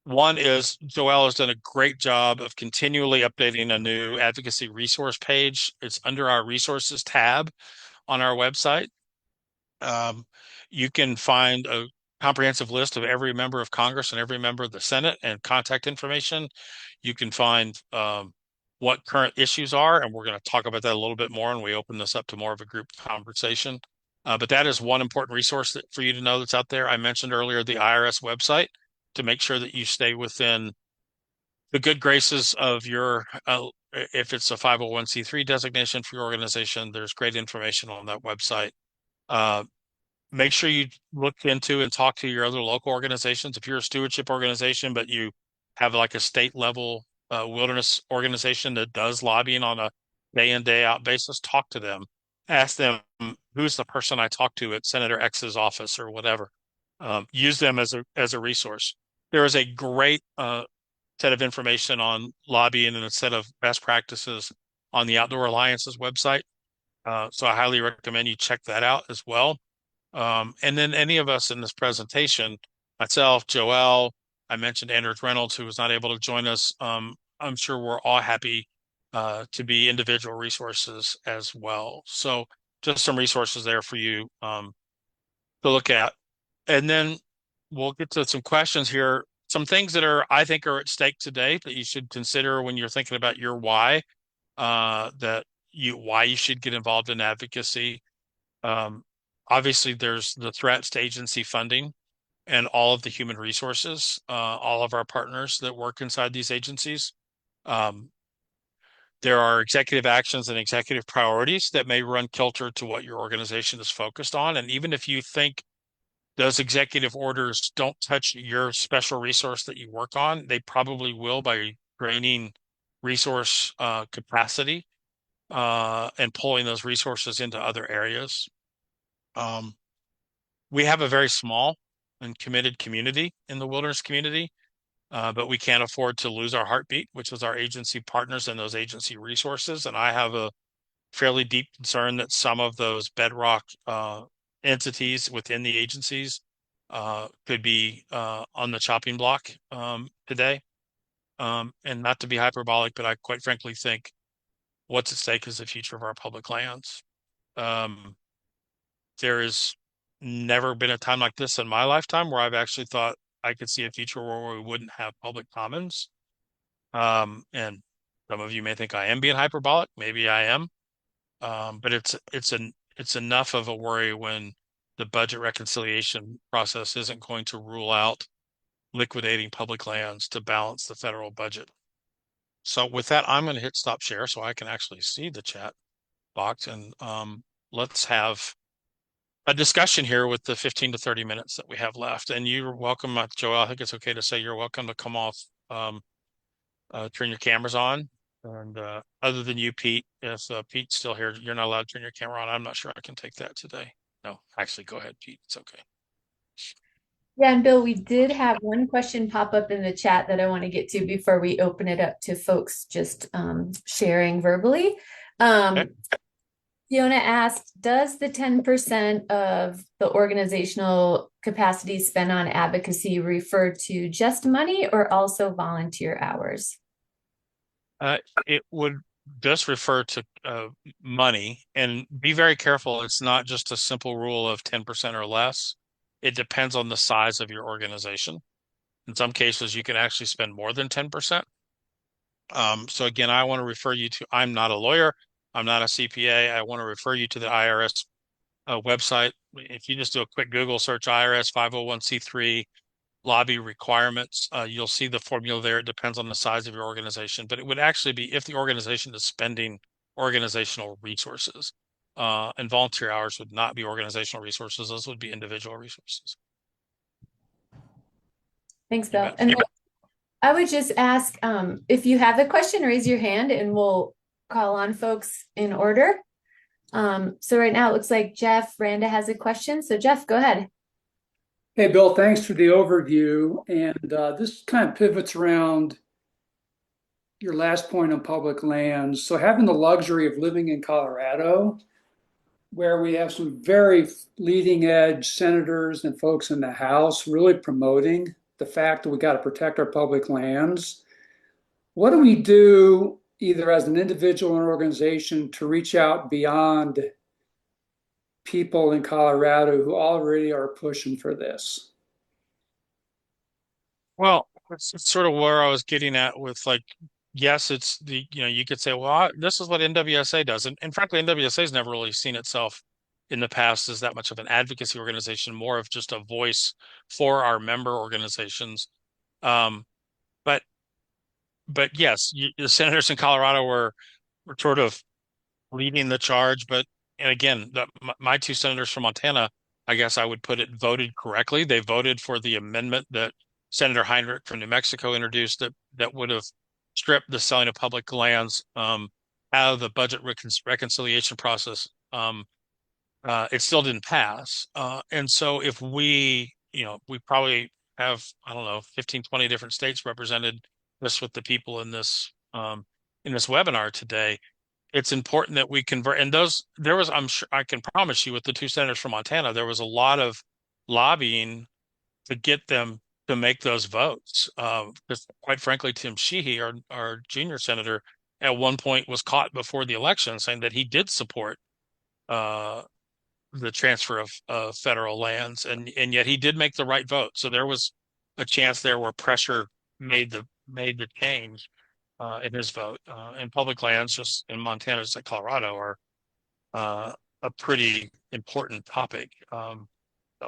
One is Joelle has done a great job of continually updating a new advocacy resource page. It's under our resources tab on our website. Um, you can find a comprehensive list of every member of Congress and every member of the Senate and contact information. You can find what current issues are, and we're going to talk about that a little bit more when we open this up to more of a group conversation. But that is one important resource for you to know that's out there. I mentioned earlier the IRS website to make sure that you stay within the good graces of your, if it's a 501c3 designation for your organization, there's great information on that website. Make sure you look into and talk to your other local organizations. If you're a stewardship organization, but you have like a state level wilderness organization that does lobbying on a day in, day out basis, talk to them. Ask them, who's the person I talk to at Senator X's office or whatever. use them as a resource. There is a great set of information on lobbying and a set of best practices on the Outdoor Alliance's website. So I highly recommend you check that out as well. And then any of us in this presentation, myself, Joelle, I mentioned Andrew Reynolds, who was not able to join us. I'm sure we're all happy to be individual resources as well. So just some resources there for you to look at. And then we'll get to some questions here. Some things that I think are at stake today that you should consider when you're thinking about your why, why you should get involved in advocacy. Um, Obviously, there's the threats to agency funding and all of the human resources, all of our partners that work inside these agencies. Um, there are executive actions and executive priorities that may run counter to what your organization is focused on. And even if you think those executive orders don't touch your special resource that you work on, they probably will by draining resource capacity and pulling those resources into other areas. We have a very small and committed community in the wilderness community, but we can't afford to lose our heartbeat, which is our agency partners and those agency resources. And I have a fairly deep concern that some of those bedrock entities within the agencies could be on the chopping block today. And not to be hyperbolic, but I quite frankly think what's at stake is the future of our public lands. There has never been a time like this in my lifetime where I've actually thought I could see a future where we wouldn't have public commons. And some of you may think I am being hyperbolic. Maybe I am. But it's enough of a worry when the budget reconciliation process isn't going to rule out liquidating public lands to balance the federal budget. So with that, I'm going to hit stop share so I can actually see the chat box, and let's have a discussion here with the 15 to 30 minutes that we have left. And you're welcome, Joelle, I think it's okay to say you're welcome to come off, turn your cameras on. And other than you, Pete, if Pete's still here, you're not allowed to turn your camera on. I'm not sure I can take that today. No, actually, go ahead, Pete. It's okay. Yeah, and Bill, we did have one question pop up in the chat that I want to get to before we open it up to folks just sharing verbally. Okay. Fiona asked, does the 10% of the organizational capacity spent on advocacy refer to just money or also volunteer hours? It would just refer to money, and be very careful. It's not just a simple rule of 10% or less. It depends on the size of your organization. In some cases, you can actually spend more than 10%. So again, I want to refer you to, I'm not a lawyer. I'm not a CPA. I want to refer you to the IRS website. If you just do a quick Google search, IRS 501c3 lobby requirements, you'll see the formula there. It depends on the size of your organization, but it would actually be if the organization is spending organizational resources. And volunteer hours would not be organizational resources. Those would be individual resources. Thanks, Bill. And I would just ask if you have a question, raise your hand and we'll call on folks in order. So right now it looks like Jeff Randa has a question. So Jeff, go ahead. Hey, Bill, thanks for the overview. And this kind of pivots around your last point on public lands. So having the luxury of living in Colorado, where we have some very leading edge senators and folks in the House really promoting the fact that we got to protect our public lands. What do we do either as an individual or organization to reach out beyond people in Colorado who already are pushing for this? Well, it's sort of where I was getting at with like, yes, it's the, you could say, well, this is what NWSA does. And frankly, NWSA has never really seen itself in the past as that much of an advocacy organization, more of just a voice for our member organizations. Um, but yes, the senators in Colorado were sort of leading the charge. And again, my two senators from Montana, I guess I would put it, voted correctly. They voted for the amendment that Senator Heinrich from New Mexico introduced that would have stripped the selling of public lands out of the budget reconciliation process. It still didn't pass. And so if we we probably have, I don't know, 15, 20 different states represented just with the people in this webinar today. It's important that we convert, and I'm sure I can promise you with the two senators from Montana, there was a lot of lobbying to get them to make those votes. Because quite frankly, Tim Sheehy, our junior senator, at one point was caught before the election saying that he did support uh, the transfer of federal lands, and yet he did make the right vote. So there was a chance there where pressure made the change in his vote. And public lands, just in Montana, just like Colorado, are a pretty important topic. So I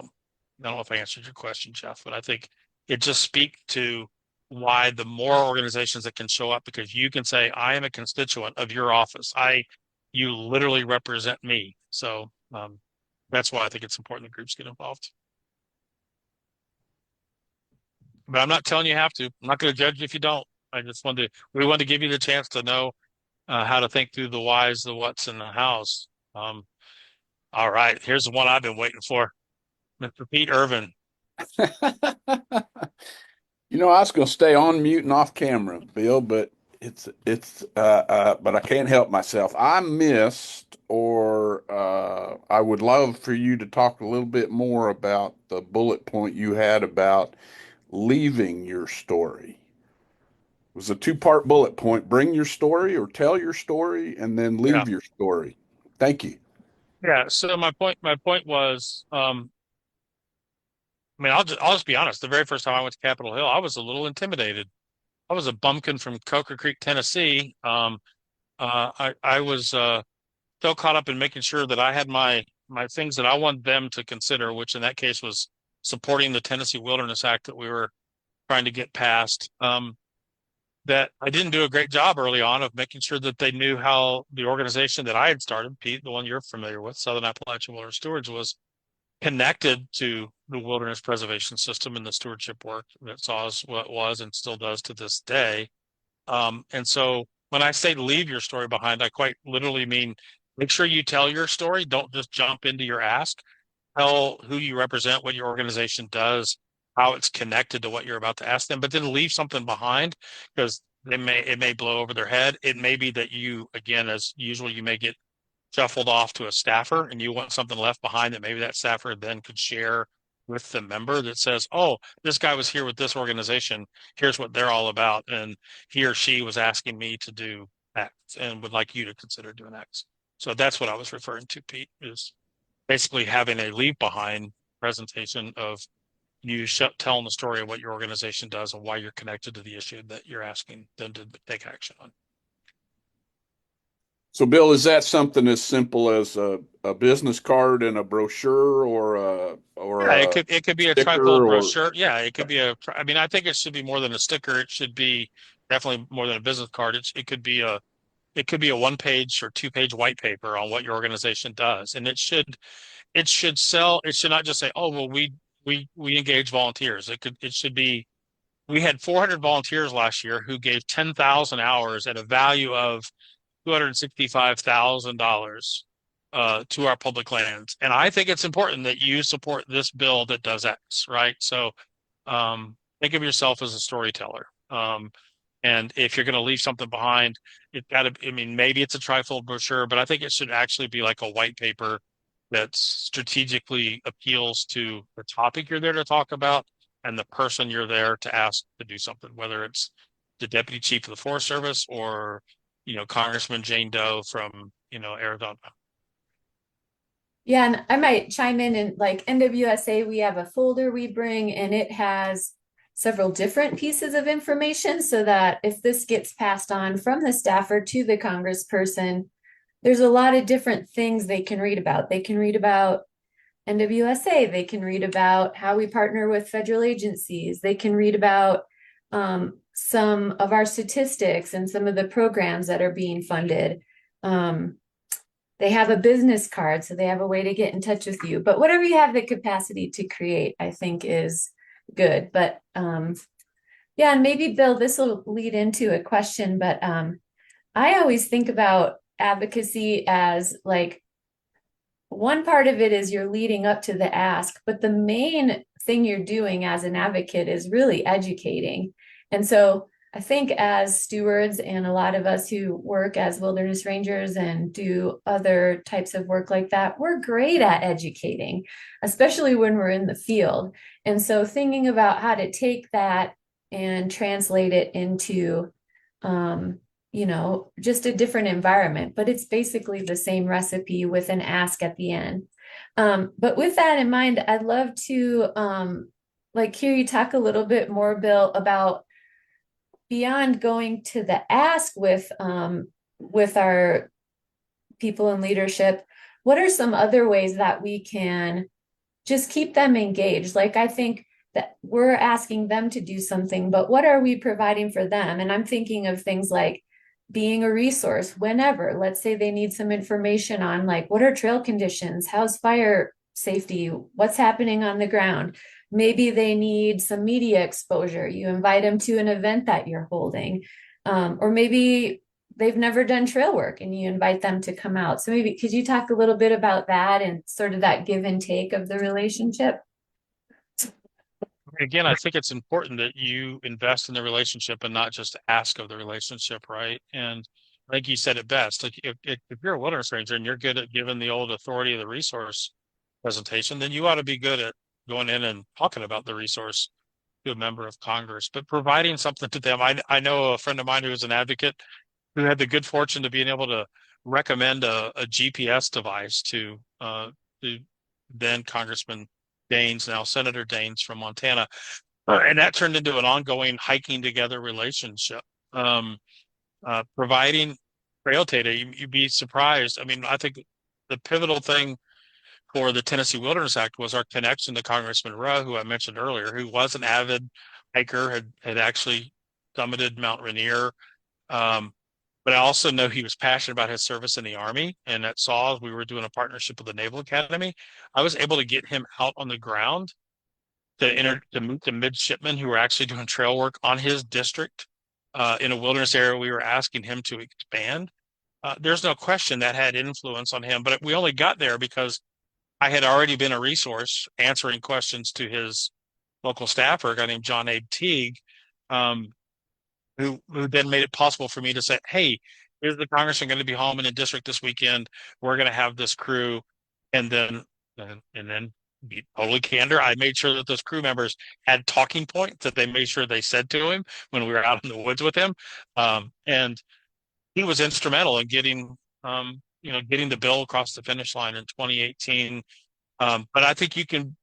don't know if I answered your question, Jeff, but I think it just speaks to why the more organizations that can show up, because you can say, I am a constituent of your office. You literally represent me. So that's why I think it's important that groups get involved. But I'm not telling you have to. I'm not going to judge you if you don't. We want to give you the chance to know how to think through the whys, the whats, and the hows. All right, here's the one I've been waiting for. Mr. Pete Irvin. I was going to stay on mute and off camera, Bill, but but I can't help myself. I missed, or I would love for you to talk a little bit more about the bullet point you had about leaving your story. It was a two-part bullet point: bring your story or tell your story, and then leave your story. Thank you. Yeah. So my point was, I'll just be honest. The very first time I went to Capitol Hill, I was a little intimidated. I was a bumpkin from Coker Creek, Tennessee. I was so caught up in making sure that I had my things that I wanted them to consider, which in that case was supporting the Tennessee Wilderness Act that we were trying to get passed. That I didn't do a great job early on of making sure that they knew how the organization that I had started, Pete, the one you're familiar with, Southern Appalachian Wilderness Stewards, was connected to the wilderness preservation system and the stewardship work that saws what it was and still does to this day. And so when I say leave your story behind, I quite literally mean make sure you tell your story. Don't just jump into your ask. Tell who you represent, what your organization does, how it's connected to what you're about to ask them, but then leave something behind, because it may blow over their head. It may be that you, again, as usual, you may get shuffled off to a staffer and you want something left behind that maybe that staffer then could share with the member that says, oh, this guy was here with this organization. Here's what they're all about. And he or she was asking me to do X and would like you to consider doing X. So that's what I was referring to, Pete, is basically having a leave behind presentation of you telling the story of what your organization does and why you're connected to the issue that you're asking them to take action on. So, Bill, is that something as simple as a business card and a brochure, it could be a trifold brochure. Yeah, it could be I think it should be more than a sticker. It should be definitely more than a business card. It could be a 1-page or 2-page white paper on what your organization does, and it should sell. It should not just say, oh, well, we engage volunteers. It should be, we had 400 volunteers last year who gave 10,000 hours at a value of $265,000 to our public lands. And I think it's important that you support this bill that does X, right? So think of yourself as a storyteller. And if you're going to leave something behind, maybe it's a trifold brochure, but I think it should actually be like a white paper that strategically appeals to the topic you're there to talk about and the person you're there to ask to do something, whether it's the deputy chief of the Forest Service or Congressman Jane Doe from, Arizona. Yeah, and I might chime in, and like NWSA, we have a folder we bring and it has several different pieces of information so that if this gets passed on from the staffer to the congressperson, there's a lot of different things they can read about. They can read about NWSA. They can read about how we partner with federal agencies. They can read about some of our statistics and some of the programs that are being funded. They have a business card, so they have a way to get in touch with you. But whatever you have the capacity to create, I think is good. But yeah, and maybe Bill, this will lead into a question, but I always think about advocacy as like one part of it is you're leading up to the ask, but the main thing you're doing as an advocate is really educating. And so I think as stewards and a lot of us who work as wilderness rangers and do other types of work like that, we're great at educating, especially when we're in the field. And so thinking about how to take that and translate it into, just a different environment, but it's basically the same recipe with an ask at the end. But with that in mind, I'd love to hear you talk a little bit more, Bill, about beyond going to the ask with our people in leadership. What are some other ways that we can just keep them engaged? Like, I think that we're asking them to do something, but what are we providing for them? And I'm thinking of things like being a resource whenever, let's say they need some information on like, what are trail conditions? How's fire safety? What's happening on the ground? Maybe they need some media exposure. You invite them to an event that you're holding. Or maybe they've never done trail work and you invite them to come out. So maybe could you talk a little bit about that and sort of that give and take of the relationship? Again, I think it's important that you invest in the relationship and not just ask of the relationship, right? And I think you said it best. Like if you're a wilderness ranger and you're good at giving the old authority of the resource presentation, then you ought to be good at going in and talking about the resource to a member of Congress, but providing something to them. I know a friend of mine who is an advocate who had the good fortune of being able to recommend a GPS device to then Congressman Daines, now Senator Daines from Montana. And that turned into an ongoing hiking together relationship. Providing trail data, you'd be surprised. I mean, I think the pivotal thing for the Tennessee Wilderness Act was our connection to Congressman Rowe, who I mentioned earlier, who was an avid hiker, had actually summited Mount Rainier. But I also know he was passionate about his service in the Army. And at SAWS, we were doing a partnership with the Naval Academy. I was able to get him out on the ground to meet the midshipmen who were actually doing trail work on his district in a wilderness area we were asking him to expand. There's no question that had influence on him, but we only got there because I had already been a resource answering questions to his local staffer, a guy named John Abe Teague, who then made it possible for me to say, hey, is the congressman going to be home in a district this weekend? We're going to have this crew. And then be totally candor, I made sure that those crew members had talking points that they made sure they said to him when we were out in the woods with him. And he was instrumental in getting the bill across the finish line in 2018. But I think you can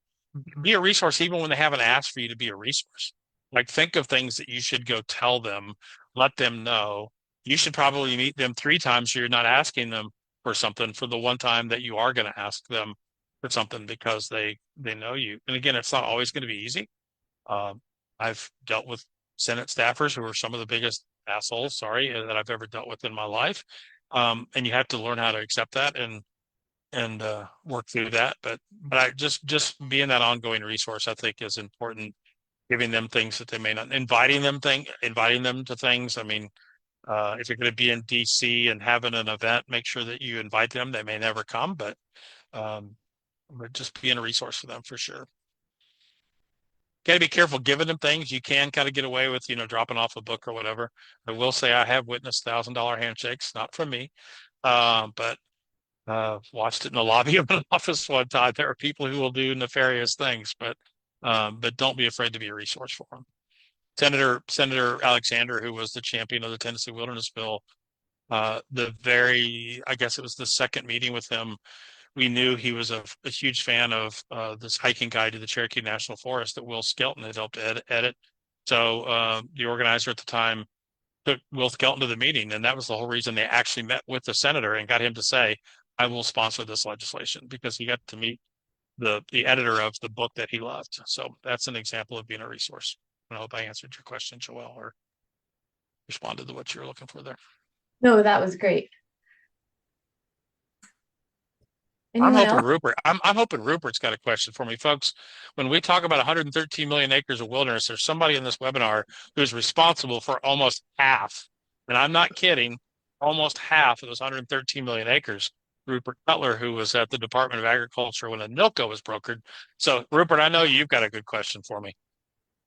be a resource even when they haven't asked for you to be a resource. Like, think of things that you should go tell them, let them know. You should probably meet them 3 times so you're not asking them for something for the one time that you are going to ask them for something because they know you. And again, it's not always going to be easy. I've dealt with Senate staffers who are some of the biggest assholes, that I've ever dealt with in my life. And you have to learn how to accept that and work through that. But I just being that ongoing resource, I think, is important. Giving them things that they may not, inviting them to things. I mean, if you're going to be in DC and having an event, make sure that you invite them. They may never come, but just being a resource for them for sure. Got to be careful giving them things. You can kind of get away with, dropping off a book or whatever. I will say I have witnessed $1,000 handshakes, not from me, but watched it in the lobby of an office one time. There are people who will do nefarious things, but don't be afraid to be a resource for them. Senator Alexander, who was the champion of the Tennessee Wilderness Bill, I guess it was the second meeting with him, we knew he was a huge fan of this hiking guide to the Cherokee National Forest that Will Skelton had helped edit. So the organizer at the time took Will Skelton to the meeting, and that was the whole reason they actually met with the senator and got him to say, I will sponsor this legislation, because he got to meet the editor of the book that he loved. So that's an example of being a resource. I hope I answered your question, Joelle, or responded to what you were looking for there. No, that was great. Anyone I'm hoping else? Rupert. I'm hoping Rupert's got a question for me, folks. When we talk about 113 million acres of wilderness, there's somebody in this webinar who's responsible for almost half, and I'm not kidding, almost half of those 113 million acres. Rupert Cutler, who was at the Department of Agriculture when ANILCA was brokered. So, Rupert, I know you've got a good question for me.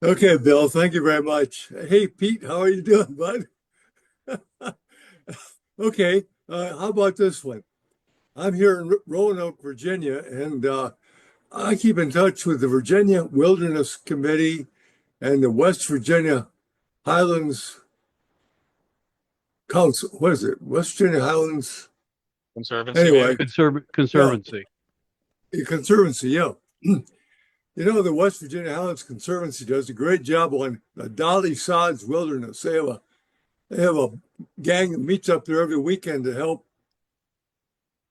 Okay, Bill, thank you very much. Hey, Pete, how are you doing, bud? Okay, how about this one? I'm here in Roanoke, Virginia, and I keep in touch with the Virginia Wilderness Committee and the West Virginia Highlands Council. What is it? West Virginia Highlands. Conservancy, Anyway, maybe? Conservancy. the Conservancy, yeah. You know, the West Virginia Highlands Conservancy does a great job on the Dolly Sods Wilderness. They have a gang that meets up there every weekend to help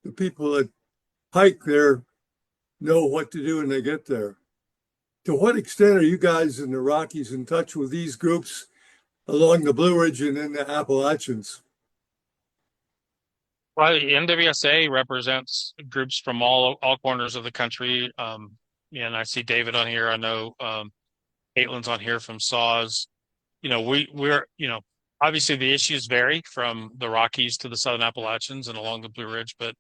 the people that hike there know what to do when they get there. To what extent are you guys in the Rockies in touch with these groups along the Blue Ridge and in the Appalachians? Well, the NWSA represents groups from all corners of the country. And I see David on here. I know Caitlin's on here from SAWS. You know, we're obviously the issues vary from the Rockies to the Southern Appalachians and along the Blue Ridge, but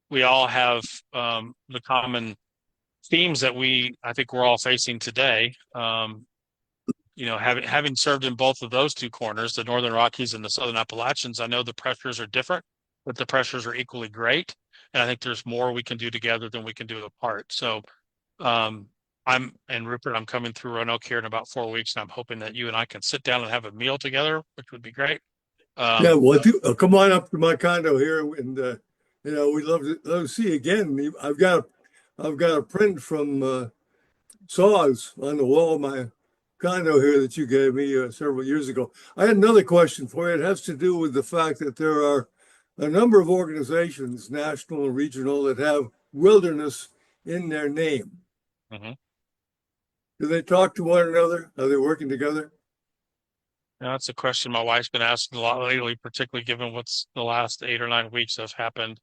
we all have the common themes that I think we're all facing today. Having served in both of those two corners, the Northern Rockies and the Southern Appalachians, I know the pressures are different, but the pressures are equally great. And I think there's more we can do together than we can do apart. So Rupert, I'm coming through Roanoke here in about 4 weeks, and I'm hoping that you and I can sit down and have a meal together, which would be great. Yeah, well, come on up to my condo here, and we'd love to see you again. I've got a print from SAWS on the wall of my condo here that you gave me several years ago. I had another question for you. It has to do with the fact that there are a number of organizations, national and regional, that have wilderness in their name. Mm-hmm. Do they talk to one another? Are they working together? That's a question my wife's been asking a lot lately, particularly given what's the last 8 or 9 weeks have happened.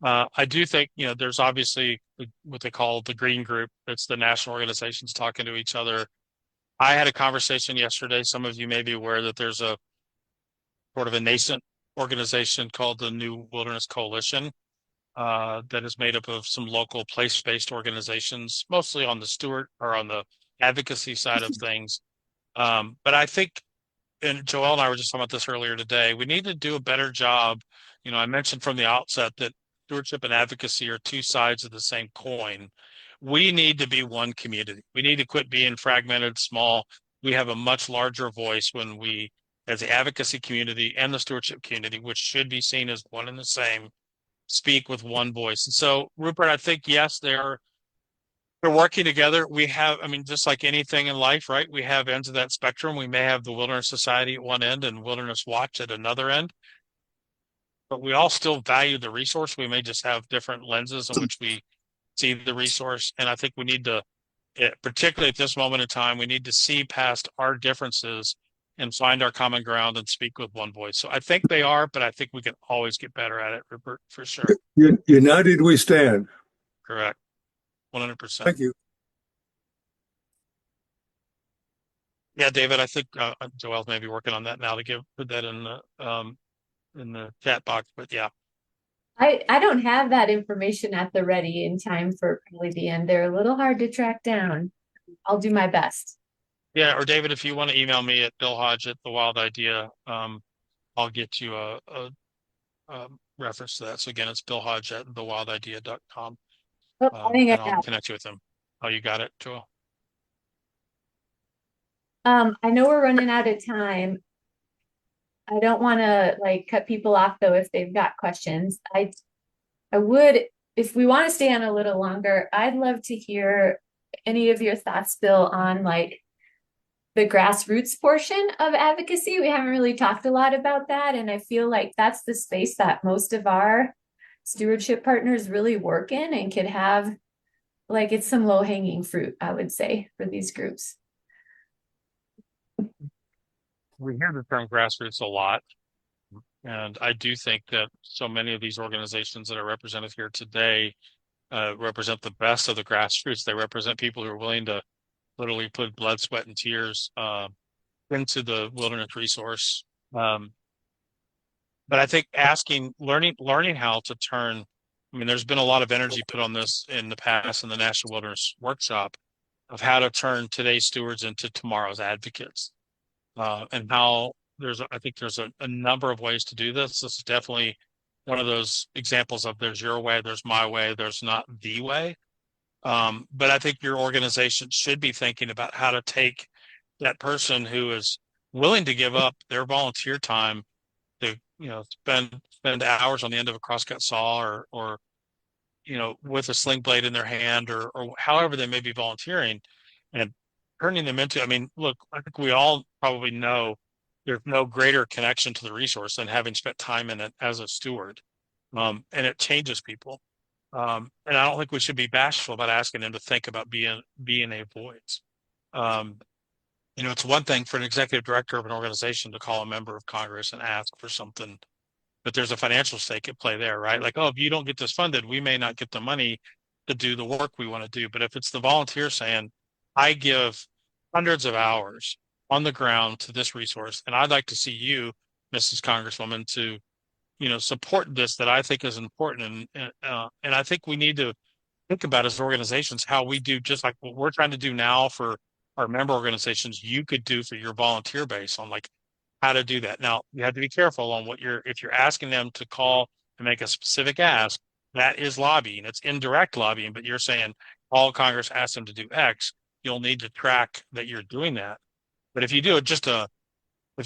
I do think, there's obviously what they call the green group. It's the national organizations talking to each other. I had a conversation yesterday. Some of you may be aware that there's a sort of a nascent organization called the New Wilderness Coalition that is made up of some local place-based organizations, mostly on the steward or on the advocacy side of things. But I think, and Joel and I were just talking about this earlier today, we need to do a better job. I mentioned from the outset that stewardship and advocacy are two sides of the same coin. We need to be one community. We need to quit being fragmented, small. We have a much larger voice when we, as the advocacy community and the stewardship community, which should be seen as one and the same, speak with one voice. And so, Rupert, I think, yes, they're working together. We have, just like anything in life, right? We have ends of that spectrum. We may have the Wilderness Society at one end and Wilderness Watch at another end, but we all still value the resource. We may just have different lenses in which we see the resource. And I think we need to, particularly at this moment in time, we need to see past our differences and find our common ground and speak with one voice. So I think they are, but I think we can always get better at it, Rupert, for sure. United we stand. Correct. 100%. Thank you. Yeah, David, I think Joel's maybe working on that now to put that in the chat box. But yeah, I don't have that information at the ready in time for probably the end. They're a little hard to track down. I'll do my best. yeah. Or David, if you want to email me at Bill Hodge at The Wild Idea, I'll get you a reference to that. So again, it's Bill Hodge at thewildidea.com. And I'll connect you with him. Oh, you got it, Joel? I know we're running out of time. I don't want to cut people off though if they've got questions. I would, if we want to stay on a little longer, I'd love to hear any of your thoughts, Bill, on the grassroots portion of advocacy. We haven't really talked a lot about that, and I feel like that's the space that most of our stewardship partners really work in and could have, it's some low-hanging fruit, I would say, for these groups. We hear the term grassroots a lot. And I do think that so many of these organizations that are represented here today represent the best of the grassroots. They represent people who are willing to literally put blood, sweat, and tears into the wilderness resource. But I think learning how to turn I mean, there's been a lot of energy put on this in the past in the National Wilderness Workshop of how to turn today's stewards into tomorrow's advocates, and how I think there's a number of ways to do this. This is definitely one of those examples of there's your way, there's my way, there's not the way. But I think your organization should be thinking about how to take that person who is willing to give up their volunteer time to, spend hours on the end of a crosscut saw or with a sling blade in their hand or however they may be volunteering, and turning them into, I mean, look, I think we all probably know there's no greater connection to the resource than having spent time in it as a steward. And it changes people. And I don't think we should be bashful about asking them to think about being a voice. It's one thing for an executive director of an organization to call a member of Congress and ask for something, but there's a financial stake at play there, right? Like, oh, if you don't get this funded, we may not get the money to do the work we want to do. But if it's the volunteer saying, I give hundreds of hours on the ground to this resource, and I'd like to see you, Mrs. Congresswoman, to support this that I think is important, and I think we need to think about as organizations how we do just like what we're trying to do now for our member organizations. You could do for your volunteer base on like how to do that. Now you have to be careful on if you're asking them to call and make a specific ask, that is lobbying. It's indirect lobbying, but you're saying all Congress asks them to do X, you'll need to track that you're doing that. But if you do if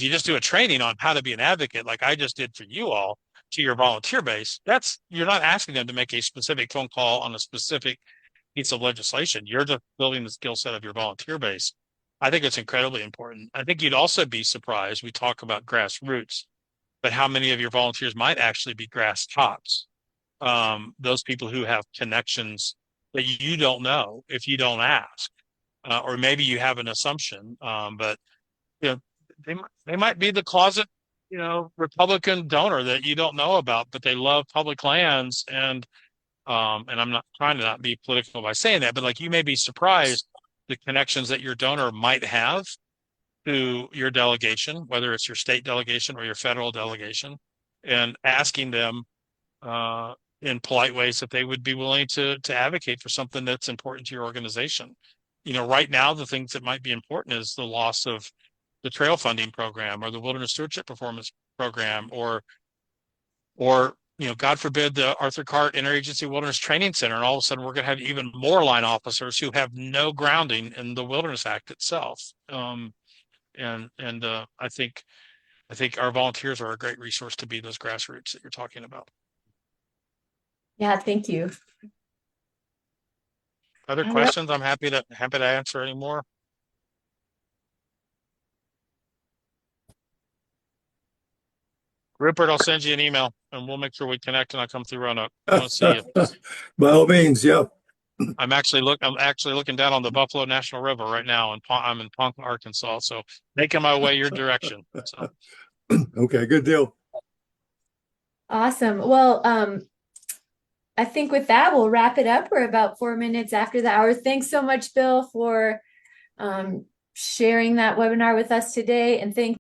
you just do a training on how to be an advocate, like I just did for you all, to your volunteer base, you're not asking them to make a specific phone call on a specific piece of legislation. You're just building the skill set of your volunteer base. I think it's incredibly important. I think you'd also be surprised. We talk about grassroots, but how many of your volunteers might actually be grass tops? Those people who have connections that you don't know if you don't ask, or maybe you have an assumption, but they might be the closet Republican donor that you don't know about, but they love public lands. And I'm not trying to not be political by saying that, but like you may be surprised the connections that your donor might have to your delegation, whether it's your state delegation or your federal delegation, and asking them in polite ways that they would be willing to advocate for something that's important to your organization. Right now, the things that might be important is the loss of the trail funding program or the wilderness stewardship performance program, or God forbid, the Arthur Cart Interagency Wilderness Training Center, and all of a sudden we're going to have even more line officers who have no grounding in the Wilderness Act itself. I think our volunteers are a great resource to be those grassroots that you're talking about. Yeah, thank you. Other questions? I'm happy to answer any more. Rupert, I'll send you an email and we'll make sure we connect and I'll come through Roanoke. I want to see you. By all means, yeah. I'm actually looking down on the Buffalo National River right now, and I'm in Ponca, Arkansas, so making my way your direction. So. Okay, good deal. Awesome. Well, I think with that, we'll wrap it up. We're about 4 minutes after the hour. Thanks so much, Bill, for sharing that webinar with us today. And thank